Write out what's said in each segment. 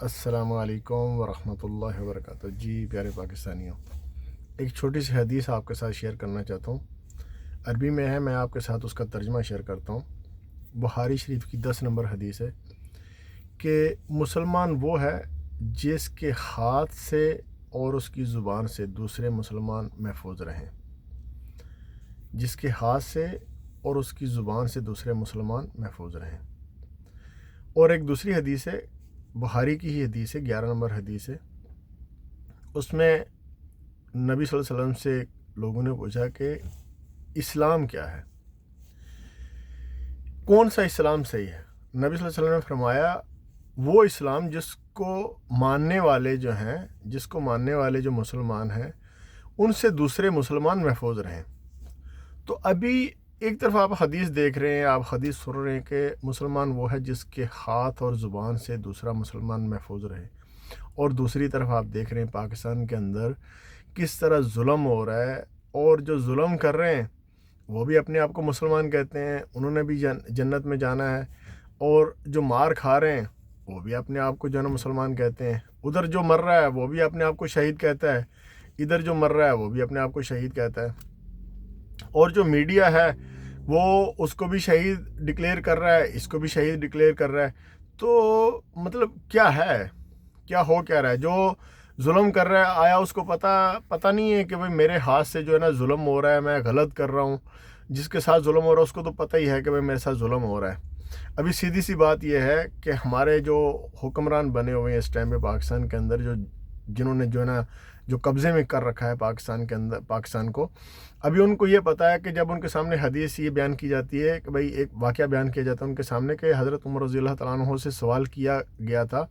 السلام علیکم ورحمۃ اللہ وبرکاتہ۔ جی پیارے پاکستانیوں، ایک چھوٹی سی حدیث آپ کے ساتھ شیئر کرنا چاہتا ہوں۔ عربی میں ہے، میں آپ کے ساتھ اس کا ترجمہ شیئر کرتا ہوں۔ بخاری شریف کی 10 نمبر حدیث ہے کہ مسلمان وہ ہے جس کے ہاتھ سے اور اس کی زبان سے دوسرے مسلمان محفوظ رہیں، جس کے ہاتھ سے اور اس کی زبان سے دوسرے مسلمان محفوظ رہیں۔ اور ایک دوسری حدیث ہے، بخاری کی ہی حدیث ہے، 11 نمبر حدیث ہے۔ اس میں نبی صلی اللہ علیہ وسلم سے لوگوں نے پوچھا کہ اسلام کیا ہے، کون سا اسلام صحیح ہے؟ نبی صلی اللہ علیہ وسلم نے فرمایا وہ اسلام جس کو ماننے والے جو مسلمان ہیں ان سے دوسرے مسلمان محفوظ رہیں۔ تو ابھی ایک طرف آپ حدیث دیکھ رہے ہیں، آپ حدیث سن رہے ہیں کہ مسلمان وہ ہے جس کے ہاتھ اور زبان سے دوسرا مسلمان محفوظ رہے، اور دوسری طرف آپ دیکھ رہے ہیں پاکستان کے اندر کس طرح ظلم ہو رہا ہے، اور جو ظلم کر رہے ہیں وہ بھی اپنے آپ کو مسلمان کہتے ہیں، انہوں نے بھی جنت میں جانا ہے، اور جو مار کھا رہے ہیں وہ بھی اپنے آپ کو جو ہے نا مسلمان کہتے ہیں، ادھر جو مر رہا ہے وہ بھی اپنے آپ کو شہید کہتا ہے، ادھر جو مر رہا ہے وہ بھی اپنے آپ کو شہید کہتا ہے، اور جو میڈیا ہے وہ اس کو بھی شہید ڈکلیئر کر رہا ہے، اس کو بھی شہید ڈکلیئر کر رہا ہے۔ تو مطلب کیا ہے، کیا ہو کیا رہا ہے؟ جو ظلم کر رہا ہے، آیا اس کو پتہ نہیں ہے کہ بھئی میرے ہاتھ سے جو ہے نا ظلم ہو رہا ہے، میں غلط کر رہا ہوں؟ جس کے ساتھ ظلم ہو رہا ہے اس کو تو پتہ ہی ہے کہ بھئی میرے ساتھ ظلم ہو رہا ہے۔ ابھی سیدھی سی بات یہ ہے کہ ہمارے جو حکمران بنے ہوئے ہیں اس ٹائم پہ پاکستان کے اندر، جنہوں نے جو ہے نا جو قبضے میں کر رکھا ہے پاکستان کو، ابھی ان کو یہ پتہ ہے کہ جب ان کے سامنے حدیث یہ بیان کی جاتی ہے کہ بھئی ایک واقعہ بیان کیا جاتا ہے ان کے سامنے کہ حضرت عمر رضی اللہ تعالیٰ عنہ سے سوال کیا گیا تھا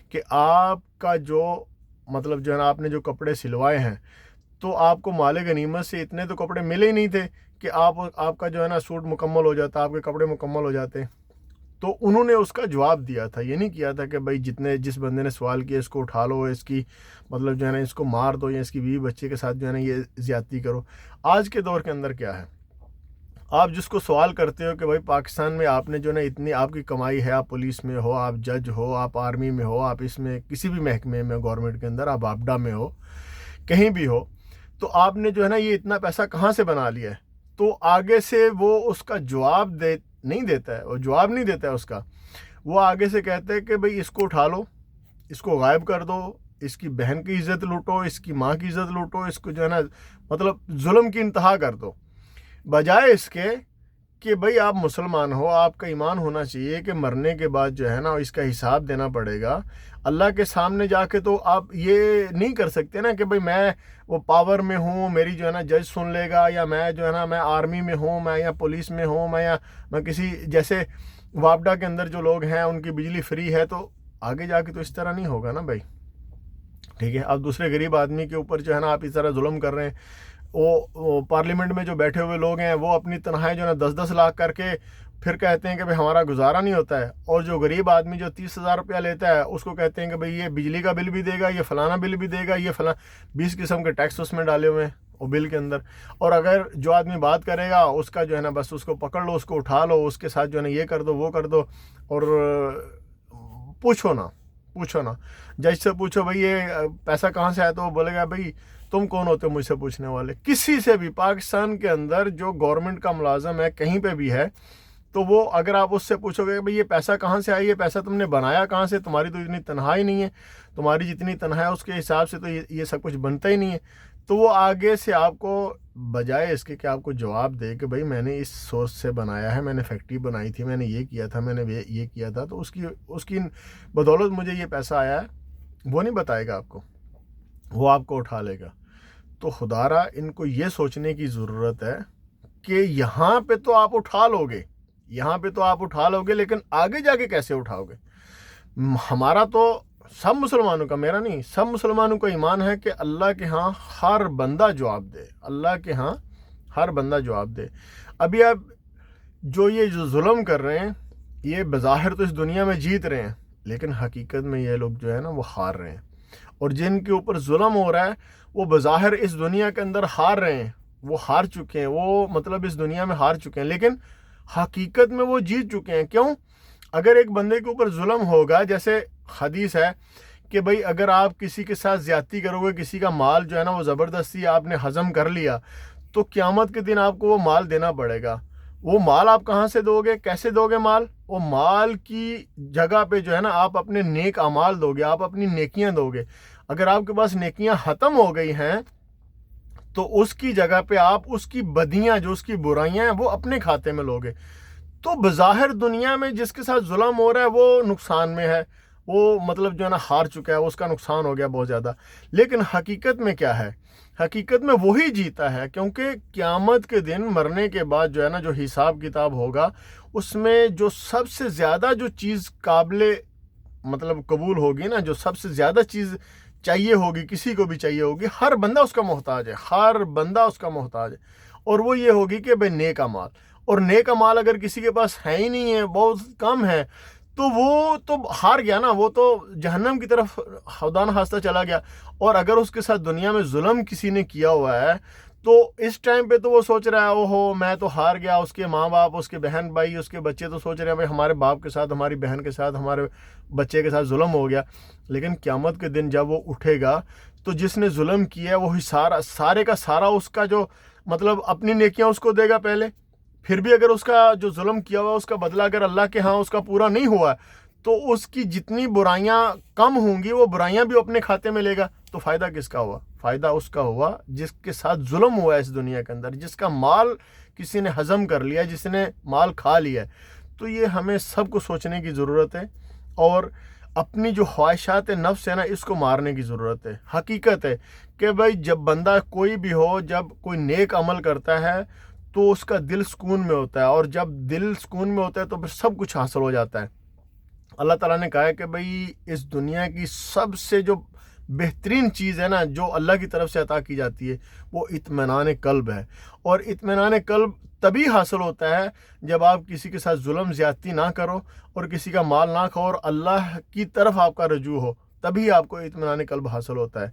کہ آپ کا جو مطلب جو ہے نا آپ نے جو کپڑے سلوائے ہیں تو آپ کو مال غنیمت سے اتنے تو کپڑے ملے ہی نہیں تھے کہ آپ کا جو ہے نا سوٹ مکمل ہو جاتا، آپ کے کپڑے مکمل ہو جاتے۔ تو انہوں نے اس کا جواب دیا تھا، یہ نہیں کیا تھا کہ بھائی جس بندے نے سوال کیا اس کو اٹھا لو، اس کی مطلب جو ہے نا اس کو مار دو، یا اس کی بیوی بچے کے ساتھ جو ہے نا یہ زیادتی کرو۔ آج کے دور کے اندر کیا ہے، آپ جس کو سوال کرتے ہو کہ بھائی پاکستان میں آپ نے جو ہے نا اتنی آپ کی کمائی ہے، آپ پولیس میں ہو، آپ جج ہو، آپ آرمی میں ہو، آپ اس میں کسی بھی محکمے میں گورنمنٹ کے اندر، آپ آبڈا میں ہو، کہیں بھی ہو، تو آپ نے جو ہے نا یہ اتنا پیسہ کہاں سے بنا لیا ہے؟ تو آگے سے وہ اس کا جواب نہیں دیتا ہے، وہ جواب نہیں دیتا ہے اس کا، وہ آگے سے کہتے ہیں کہ بھئی اس کو اٹھا لو، اس کو غائب کر دو، اس کی بہن کی عزت لوٹو، اس کی ماں کی عزت لوٹو، اس کو جو ہے نا مطلب ظلم کی انتہا کر دو، بجائے اس کے کہ بھئی آپ مسلمان ہو، آپ کا ایمان ہونا چاہیے کہ مرنے کے بعد جو ہے نا اس کا حساب دینا پڑے گا اللہ کے سامنے جا کے۔ تو آپ یہ نہیں کر سکتے نا کہ بھئی میں وہ پاور میں ہوں، میری جو ہے نا جج سن لے گا، یا میں جو ہے نا میں آرمی میں ہوں، میں یا پولیس میں ہوں، میں کسی جیسے وابڈا کے اندر جو لوگ ہیں ان کی بجلی فری ہے، تو آگے جا کے تو اس طرح نہیں ہوگا نا بھائی، ٹھیک ہے؟ اب دوسرے غریب آدمی کے اوپر جو ہے نا آپ اس طرح ظلم کر رہے ہیں۔ وہ پارلیمنٹ میں جو بیٹھے ہوئے لوگ ہیں وہ اپنی تنخواہیں جو ہے نا 10-10 لاکھ کر کے پھر کہتے ہیں کہ بھئی ہمارا گزارا نہیں ہوتا ہے، اور جو غریب آدمی جو 30,000 روپیہ لیتا ہے اس کو کہتے ہیں کہ بھئی یہ بجلی کا بل بھی دے گا، یہ فلانا بل بھی دے گا، یہ 20 قسم کے ٹیکس اس میں ڈالے ہوئے ہیں وہ بل کے اندر۔ اور اگر جو آدمی بات کرے گا اس کا جو ہے نا بس اس کو پکڑ لو، اس کو اٹھا لو، اس کے ساتھ جو ہے نا یہ کر دو، وہ کر دو، اور پوچھو نا جج سے پوچھو بھئی یہ پیسہ کہاں سے آیا، تو وہ بولے گا بھئی تم کون ہوتے ہو مجھ سے پوچھنے والے؟ کسی سے بھی پاکستان کے اندر جو گورنمنٹ کا ملازم ہے کہیں پہ بھی ہے، تو وہ اگر آپ اس سے پوچھو گے کہ بھئی یہ پیسہ کہاں سے آئی، یہ پیسہ تم نے بنایا کہاں سے، تمہاری تو اتنی تنخواہ نہیں ہے، تمہاری جتنی تنخواہ ہے اس کے حساب سے تو یہ سب کچھ بنتا ہی نہیں ہے، تو وہ آگے سے آپ کو بجائے اس کے کہ آپ کو جواب دے کہ بھئی میں نے اس سورس سے بنایا ہے، میں نے فیکٹری بنائی تھی، میں نے یہ کیا تھا، میں نے یہ کیا تھا، تو اس کی بدولت مجھے یہ پیسہ آیا ہے، وہ نہیں بتائے گا آپ کو، وہ آپ کو اٹھا لے گا۔ تو خدارا ان کو یہ سوچنے کی ضرورت ہے کہ یہاں پہ تو آپ اٹھا لو گے، لیکن آگے جا کے کیسے اٹھاؤ گے؟ ہمارا تو سب مسلمانوں کا، میرا نہیں، سب مسلمانوں کا ایمان ہے کہ اللہ کے ہاں ہر بندہ جواب دے، اللہ کے ہاں ہر بندہ جواب دے۔ ابھی آپ جو ظلم کر رہے ہیں یہ بظاہر تو اس دنیا میں جیت رہے ہیں، لیکن حقیقت میں یہ لوگ جو ہے نا وہ ہار رہے ہیں، اور جن کے اوپر ظلم ہو رہا ہے وہ بظاہر اس دنیا کے اندر ہار رہے ہیں، وہ ہار چکے ہیں، وہ مطلب اس دنیا میں ہار چکے ہیں، لیکن حقیقت میں وہ جیت چکے ہیں۔ کیوں؟ اگر ایک بندے کے اوپر ظلم ہوگا، جیسے حدیث ہے کہ بھئی اگر آپ کسی کے ساتھ زیادتی کرو گے، کسی کا مال جو ہے نا وہ زبردستی آپ نے ہضم کر لیا، تو قیامت کے دن آپ کو وہ مال دینا پڑے گا۔ وہ مال آپ کہاں سے دو گے، کیسے دو گے مال؟ وہ مال کی جگہ پہ جو ہے نا آپ اپنے نیک اعمال دو گے، آپ اپنی نیکیاں دو گے۔ اگر آپ کے پاس نیکیاں ختم ہو گئی ہیں تو اس کی جگہ پہ آپ اس کی بدیاں، جو اس کی برائیاں ہیں، وہ اپنے کھاتے میں لوگے۔ تو بظاہر دنیا میں جس کے ساتھ ظلم ہو رہا ہے وہ نقصان میں ہے، وہ مطلب جو ہے نا ہار چکا ہے، اس کا نقصان ہو گیا بہت زیادہ۔ لیکن حقیقت میں کیا ہے؟ حقیقت میں وہی جیتا ہے، کیونکہ قیامت کے دن مرنے کے بعد جو ہے نا جو حساب کتاب ہوگا، اس میں جو سب سے زیادہ جو چیز قابل مطلب قبول ہوگی نا، جو سب سے زیادہ چیز چاہیے ہوگی، کسی کو بھی چاہیے ہوگی، ہر بندہ اس کا محتاج ہے، ہر بندہ اس کا محتاج ہے، اور وہ یہ ہوگی کہ بھئی نیک اعمال۔ اور نیک اعمال اگر کسی کے پاس ہے ہی نہیں ہے، بہت کم ہے، تو وہ تو ہار گیا نا، وہ تو جہنم کی طرف خدا نخواستہ چلا گیا۔ اور اگر اس کے ساتھ دنیا میں ظلم کسی نے کیا ہوا ہے تو اس ٹائم پہ تو وہ سوچ رہا ہے اوہو میں تو ہار گیا، اس کے ماں باپ، اس کے بہن بھائی، اس کے بچے تو سوچ رہے ہیں بھائی ہمارے باپ کے ساتھ، ہماری بہن کے ساتھ، ہمارے بچے کے ساتھ ظلم ہو گیا۔ لیکن قیامت کے دن جب وہ اٹھے گا تو جس نے ظلم کیا ہے وہی سارے کا سارا اس کا جو مطلب اپنی نیکیاں اس کو دے گا پہلے، پھر بھی اگر اس کا جو ظلم کیا ہوا اس کا بدلہ اگر اللہ کے ہاں اس کا پورا نہیں ہوا تو اس کی جتنی برائیاں کم ہوں گی وہ برائیاں بھی اپنے کھاتے میں لے گا۔ تو فائدہ کس کا ہوا؟ فائدہ اس کا ہوا جس کے ساتھ ظلم ہوا ہے اس دنیا کے اندر، جس کا مال کسی نے ہضم کر لیا، جس نے مال کھا لیا ہے۔ تو یہ ہمیں سب کو سوچنے کی ضرورت ہے، اور اپنی جو خواہشات نفس ہے نا اس کو مارنے کی ضرورت ہے۔ حقیقت ہے کہ بھائی جب بندہ کوئی بھی ہو، جب کوئی نیک عمل کرتا ہے تو اس کا دل سکون میں ہوتا ہے، اور جب دل سکون میں ہوتا ہے تو پھر سب کچھ حاصل ہو جاتا ہے۔ اللہ تعالیٰ نے کہا ہے کہ بھئی اس دنیا کی سب سے جو بہترین چیز ہے نا جو اللہ کی طرف سے عطا کی جاتی ہے وہ اطمینان قلب ہے، اور اطمینان قلب تبھی حاصل ہوتا ہے جب آپ کسی کے ساتھ ظلم زیادتی نہ کرو اور کسی کا مال نہ کھاؤ اور اللہ کی طرف آپ کا رجوع ہو، تبھی آپ کو اطمینان قلب حاصل ہوتا ہے۔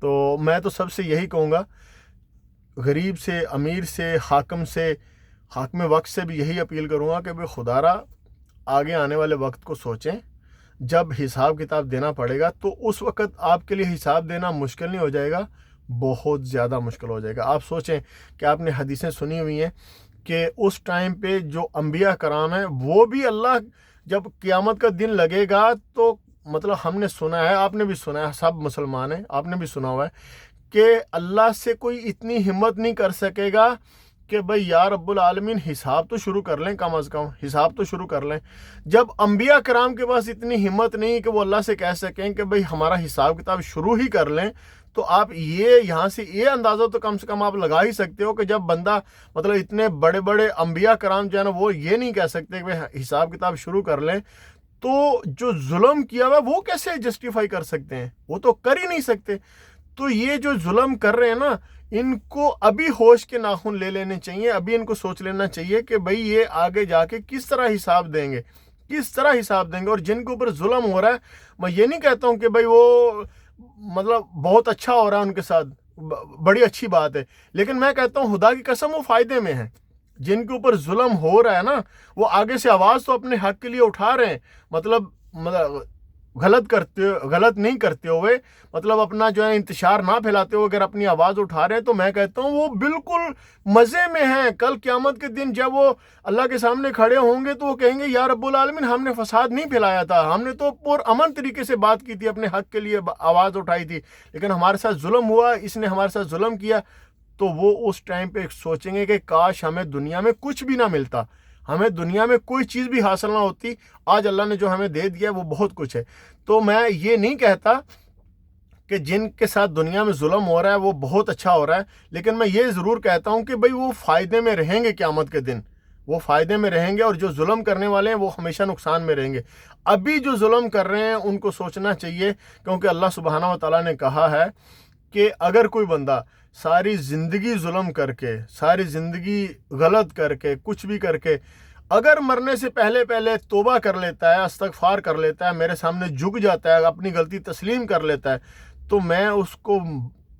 تو میں تو سب سے یہی کہوں گا، غریب سے، امیر سے، حاکم سے، حاکم وقت سے بھی یہی اپیل کروں گا کہ بھئی خدا را آگے آنے والے وقت کو سوچیں۔ جب حساب کتاب دینا پڑے گا تو اس وقت آپ کے لیے حساب دینا مشکل نہیں ہو جائے گا، بہت زیادہ مشکل ہو جائے گا۔ آپ سوچیں کہ آپ نے حدیثیں سنی ہوئی ہیں کہ اس ٹائم پہ جو انبیاء کرام ہیں وہ بھی اللہ جب قیامت کا دن لگے گا تو مطلب ہم نے سنا ہے، آپ نے بھی سنا ہے، سب مسلمان ہیں، آپ نے بھی سنا ہوا ہے کہ اللہ سے کوئی اتنی ہمت نہیں کر سکے گا کہ بھئی یا رب العالمین حساب تو شروع کر لیں، کم از کم حساب تو شروع کر لیں۔ جب انبیاء کرام کے پاس اتنی ہمت نہیں کہ وہ اللہ سے کہہ سکیں کہ بھئی ہمارا حساب کتاب شروع ہی کر لیں، تو آپ یہاں سے یہ اندازہ تو کم سے کم آپ لگا ہی سکتے ہو کہ جب بندہ مطلب اتنے بڑے بڑے انبیاء کرام جو ہے نا وہ یہ نہیں کہہ سکتے کہ بھئی حساب کتاب شروع کر لیں، تو جو ظلم کیا ہوا وہ کیسے جسٹیفائی کر سکتے ہیں؟ وہ تو کر ہی نہیں سکتے۔ تو یہ جو ظلم کر رہے ہیں نا ان کو ابھی ہوش کے ناخن لے لینے چاہیے، ابھی ان کو سوچ لینا چاہیے کہ بھئی یہ آگے جا کے کس طرح حساب دیں گے، کس طرح حساب دیں گے۔ اور جن کے اوپر ظلم ہو رہا ہے، میں یہ نہیں کہتا ہوں کہ بھئی وہ مطلب بہت اچھا ہو رہا ہے ان کے ساتھ، بڑی اچھی بات ہے، لیکن میں کہتا ہوں خدا کی قسم وہ فائدے میں ہیں۔ جن کے اوپر ظلم ہو رہا ہے نا وہ آگے سے آواز تو اپنے حق کے لیے اٹھا رہے ہیں، مطلب غلط نہیں کرتے ہوئے، مطلب اپنا جو ہے انتشار نہ پھیلاتے ہوئے اگر اپنی آواز اٹھا رہے ہیں تو میں کہتا ہوں وہ بالکل مزے میں ہیں۔ کل قیامت کے دن جب وہ اللہ کے سامنے کھڑے ہوں گے تو وہ کہیں گے یا رب العالمین ہم نے فساد نہیں پھیلایا تھا، ہم نے تو پرامن طریقے سے بات کی تھی، اپنے حق کے لیے آواز اٹھائی تھی، لیکن ہمارے ساتھ ظلم ہوا، اس نے ہمارے ساتھ ظلم کیا۔ تو وہ اس ٹائم پہ سوچیں گے کہ کاش ہمیں دنیا میں کچھ بھی نہ ملتا، ہمیں دنیا میں کوئی چیز بھی حاصل نہ ہوتی، آج اللہ نے جو ہمیں دے دیا وہ بہت کچھ ہے۔ تو میں یہ نہیں کہتا کہ جن کے ساتھ دنیا میں ظلم ہو رہا ہے وہ بہت اچھا ہو رہا ہے، لیکن میں یہ ضرور کہتا ہوں کہ بھئی وہ فائدے میں رہیں گے، قیامت کے دن وہ فائدے میں رہیں گے، اور جو ظلم کرنے والے ہیں وہ ہمیشہ نقصان میں رہیں گے۔ ابھی جو ظلم کر رہے ہیں ان کو سوچنا چاہیے، کیونکہ اللہ سبحانہ و تعالیٰ نے کہا ہے کہ اگر کوئی بندہ ساری زندگی ظلم کر کے، ساری زندگی غلط کر کے، کچھ بھی کر کے، اگر مرنے سے پہلے توبہ کر لیتا ہے، استغفار کر لیتا ہے، میرے سامنے جھک جاتا ہے، اپنی غلطی تسلیم کر لیتا ہے، تو میں اس کو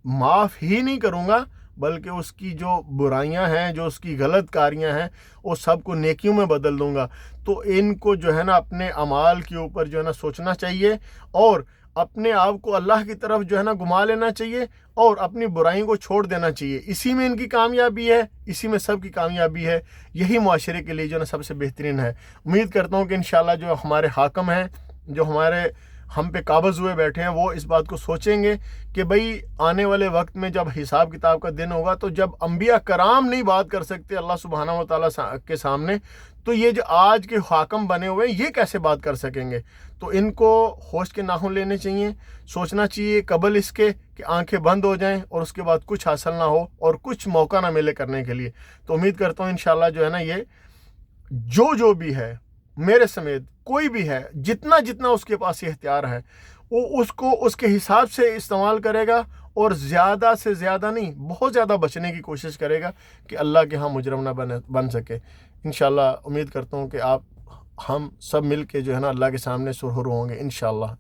معاف ہی نہیں کروں گا بلکہ اس کی جو برائیاں ہیں، جو اس کی غلط کاریاں ہیں، وہ سب کو نیکیوں میں بدل دوں گا۔ تو ان کو جو ہے نا اپنے اعمال کے اوپر جو ہے نا سوچنا چاہیے، اور اپنے آپ کو اللہ کی طرف جو ہے نا گھما لینا چاہیے، اور اپنی برائیوں کو چھوڑ دینا چاہیے۔ اسی میں ان کی کامیابی ہے، اسی میں سب کی کامیابی ہے۔ یہی معاشرے کے لیے جو ہے نا سب سے بہترین ہے۔ امید کرتا ہوں کہ انشاءاللہ جو ہمارے حاکم ہیں، جو ہم پہ قابض ہوئے بیٹھے ہیں، وہ اس بات کو سوچیں گے کہ بھئی آنے والے وقت میں جب حساب کتاب کا دن ہوگا، تو جب انبیاء کرام نہیں بات کر سکتے اللہ سبحانہ و تعالیٰ کے سامنے، تو یہ جو آج کے حاکم بنے ہوئے ہیں، یہ کیسے بات کر سکیں گے؟ تو ان کو ہوش کے ناخن لینے چاہیے، سوچنا چاہیے قبل اس کے کہ آنکھیں بند ہو جائیں اور اس کے بعد کچھ حاصل نہ ہو اور کچھ موقع نہ ملے کرنے کے لیے۔ تو امید کرتا ہوں انشاءاللہ جو ہے نا یہ جو بھی ہے، میرے سمیت کوئی بھی ہے، جتنا اس کے پاس اختیار ہے، وہ اس کو اس کے حساب سے استعمال کرے گا، اور زیادہ سے زیادہ نہیں، بہت زیادہ بچنے کی کوشش کرے گا کہ اللہ کے ہاں مجرم نہ بن سکے۔ انشاءاللہ امید کرتا ہوں کہ ہم سب مل کے جو ہے نا اللہ کے سامنے سرخرو ہوں گے، انشاءاللہ۔